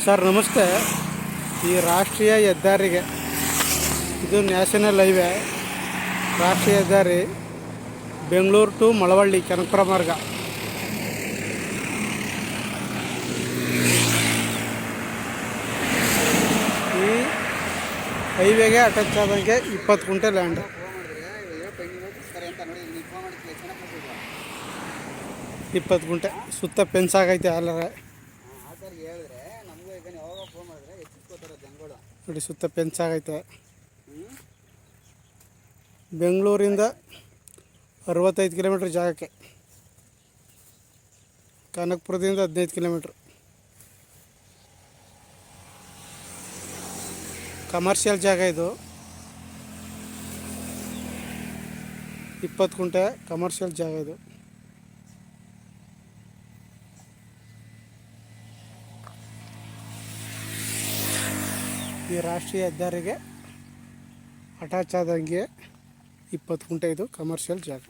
Sir ನಮಸ್ತೆ. ಈ ರಾಷ್ಟ್ರೀಯ ಹೆದ್ದಾರಿಗೆ ಇದು ನ್ಯಾಷನಲ್ ಹೈವೇ, ರಾಷ್ಟ್ರೀಯ ಹೆದ್ದಾರಿ ಬೆಂಗಳೂರು ಟು ಮಳವಳ್ಳಿ ಕನಕಪುರ ಮಾರ್ಗ. ಈ ಹೈವೇಗೆ ಅಟ್ಯಾಚ್ ಆದಂಗೆ 20 ಗುಂಟೆ ಲ್ಯಾಂಡ್. 20 ಗುಂಟೆ ಸುತ್ತ ಫೆನ್ಸ್ ಆಗೈತೆ. ಅಲ್ಲರೆ ನೋಡಿ, ಸುತ್ತ ಫೆನ್ಸ್ ಆಗೈತೆ. ಬೆಂಗಳೂರಿಂದ 65 ಕಿಲೋಮೀಟ್ರ್ ಜಾಗಕ್ಕೆ, ಕನಕಪುರದಿಂದ 15 ಕಿಲೋಮೀಟ್ರ್. ಕಮರ್ಷಿಯಲ್ ಜಾಗ ಇದು. 20 ಗುಂಟೆ ಕಮರ್ಷಿಯಲ್ ಜಾಗ ಇದು. ಈ ರಾಷ್ಟ್ರೀಯ ಹೆದ್ದಾರಿಗೆ ಅಟ್ಯಾಚ್ ಆದಂಗೆ 20 ಗುಂಟೆ ಇದು ಕಮರ್ಷಿಯಲ್ ಜಾಗ.